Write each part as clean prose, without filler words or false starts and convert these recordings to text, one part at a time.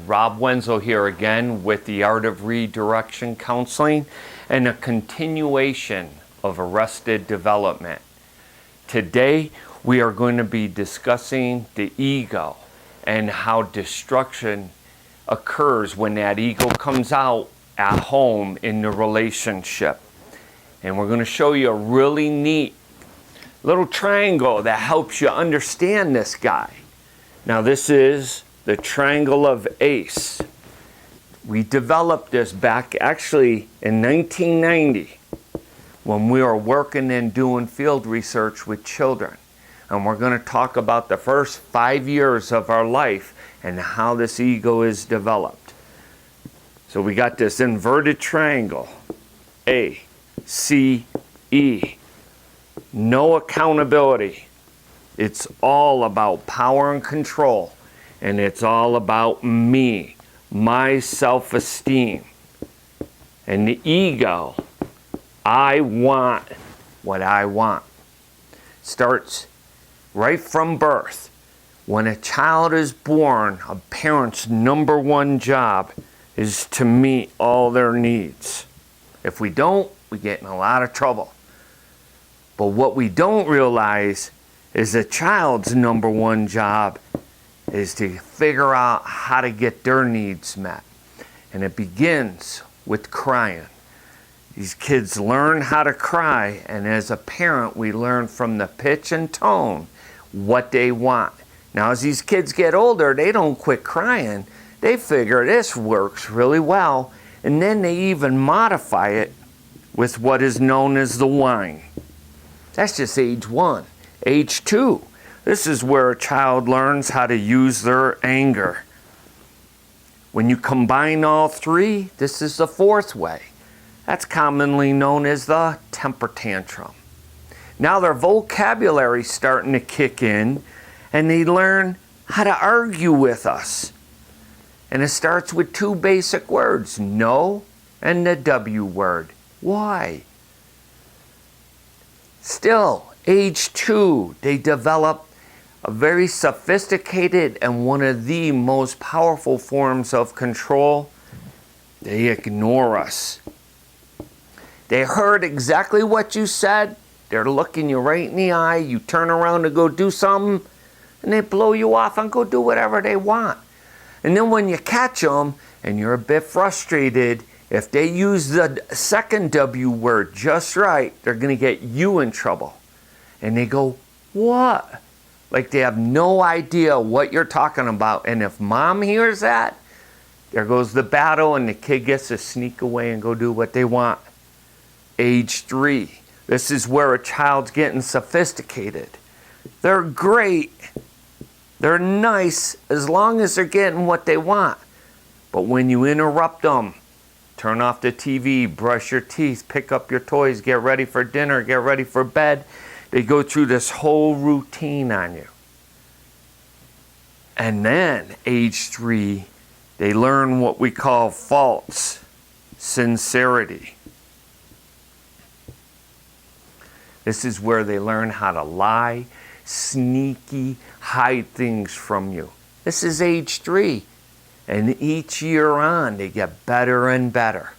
Rob Wenzel here again with the Art of Redirection Counseling and a continuation of Arrested Development. Today we are going to be discussing the ego and how destruction occurs when that ego comes out at home in the relationship. And we're going to show you a really neat little triangle that helps you understand this guy. Now this is the triangle of A.C.E. We developed this back actually in 1990 when we were working and doing field research with children. And we're going to talk about the first 5 years of our life and how this ego is developed. So we got this inverted triangle, A.C.E. No accountability. It's all about power and control. And it's all about me, my self-esteem. And the ego, I want what I want. Starts right from birth. When a child is born, a parent's number one job is to meet all their needs. If we don't, we get in a lot of trouble. But what we don't realize is a child's number one job is to figure out how to get their needs met. And it begins with crying. These kids learn how to cry, and as a parent, we learn from the pitch and tone what they want. Now, as these kids get older, they don't quit crying. They figure this works really well, and then they even modify it with what is known as the whine. That's just age 1. Age 2. This is where a child learns how to use their anger. When you combine all three, this is the fourth way. That's commonly known as the temper tantrum. Now their vocabulary's starting to kick in, and they learn how to argue with us. And it starts with 2 basic words, no and the W word. Why? Still, age 2, they develop a very sophisticated and one of the most powerful forms of control. They ignore us. They heard exactly what you said. They're looking you right in the eye. You turn around to go do something, and they blow you off and go do whatever they want. And then when you catch them, and you're a bit frustrated, if they use the second W word just right, they're going to get you in trouble. And they go, what? Like they have no idea what you're talking about. And if mom hears that, there goes the battle, and the kid gets to sneak away and go do what they want. Age 3. This is where a child's getting sophisticated. They're great. They're nice as long as they're getting what they want. But when you interrupt them, turn off the TV, brush your teeth, pick up your toys, get ready for dinner, get ready for bed, they go through this whole routine on you. And then, age 3, they learn what we call false sincerity. This is where they learn how to lie, sneaky, hide things from you. This is age 3. And each year on, they get better and better.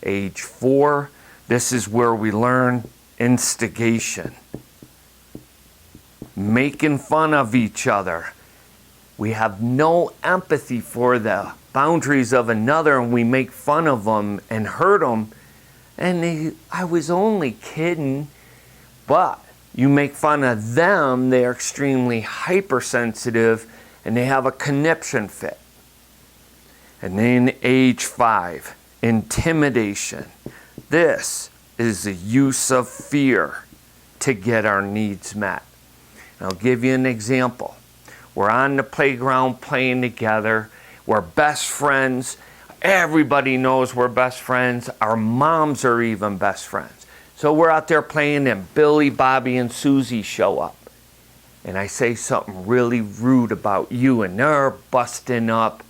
Age 4, this is where we learn instigation. Making fun of each other. We have no empathy for the boundaries of another, and we make fun of them and hurt them. And I was only kidding. But you make fun of them, they're extremely hypersensitive, and they have a conniption fit. And then age 5, intimidation. This is the use of fear to get our needs met. And I'll give you an example. We're on the playground playing together. We're best friends. Everybody knows we're best friends. Our moms are even best friends. So we're out there playing, and Billy, Bobby, and Susie show up. And I say something really rude about you, and they're busting up.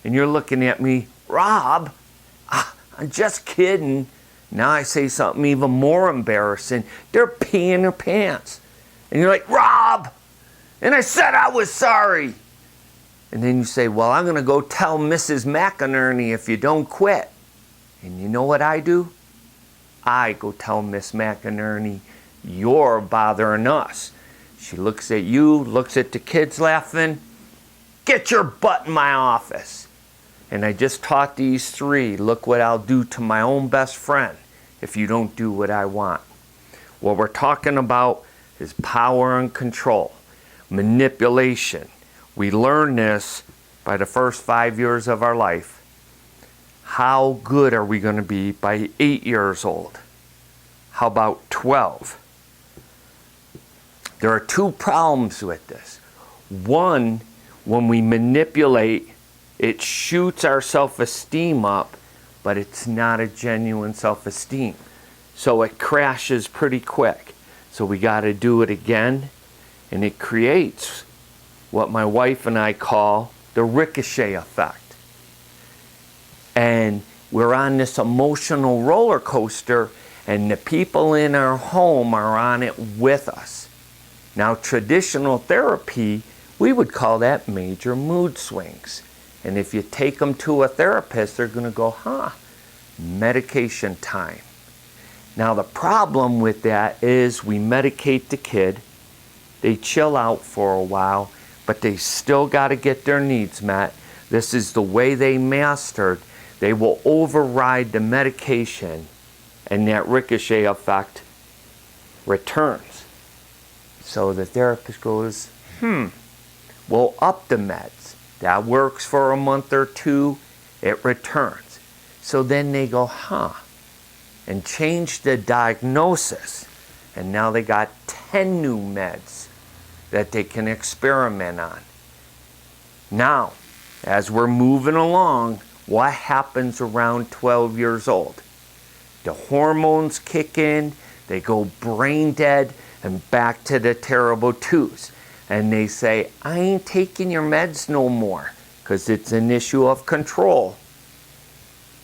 And you're looking at me, Rob, I'm just kidding. Now I say something even more embarrassing. They're peeing their pants. And you're like, Rob! And I said I was sorry. And then you say, well, I'm going to go tell Mrs. McInerney if you don't quit. And you know what I do? I go tell Miss McInerney, you're bothering us. She looks at you, looks at the kids laughing. Get your butt in my office. And I just taught these three, look what I'll do to my own best friend if you don't do what I want. What we're talking about is power and control, manipulation. We learn this by the first 5 years of our life. How good are we going to be by 8 years old? How about 12? There are two problems with this. One, when we manipulate, it shoots our self-esteem up, but it's not a genuine self-esteem. So it crashes pretty quick. So we got to do it again, and it creates what my wife and I call the ricochet effect. And we're on this emotional roller coaster, and the people in our home are on it with us. Now, traditional therapy, we would call that major mood swings. And if you take them to a therapist, they're going to go, medication time. Now, the problem with that is we medicate the kid. They chill out for a while, but they still got to get their needs met. This is the way they mastered. They will override the medication, and that ricochet effect returns. So the therapist goes, we'll up the meds. That works for a month or two, it returns. So then they go, and change the diagnosis. And now they got 10 new meds that they can experiment on. Now, as we're moving along, what happens around 12 years old? The hormones kick in, they go brain dead, and back to the terrible twos. And they say, I ain't taking your meds no more, because it's an issue of control.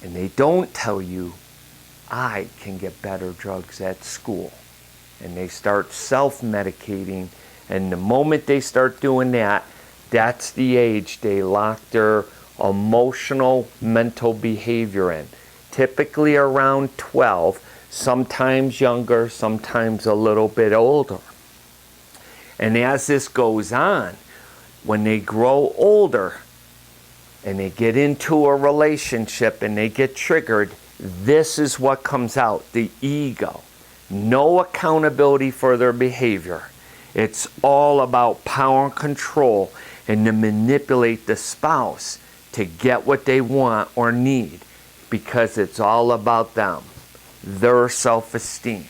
And they don't tell you, I can get better drugs at school. And they start self-medicating, and the moment they start doing that, that's the age they lock their emotional, mental behavior in. Typically around 12, sometimes younger, sometimes a little bit older. And as this goes on, when they grow older and they get into a relationship and they get triggered, this is what comes out, the ego. No accountability for their behavior. It's all about power and control and to manipulate the spouse to get what they want or need, because it's all about them, their self-esteem.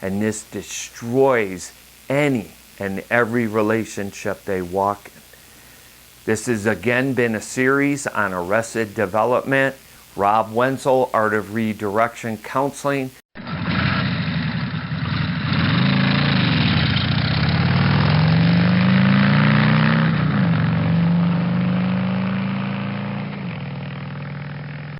And this destroys any and every relationship they walk in. This has again been a series on arrested development. Rob Wenzel, Art of Redirection Counseling.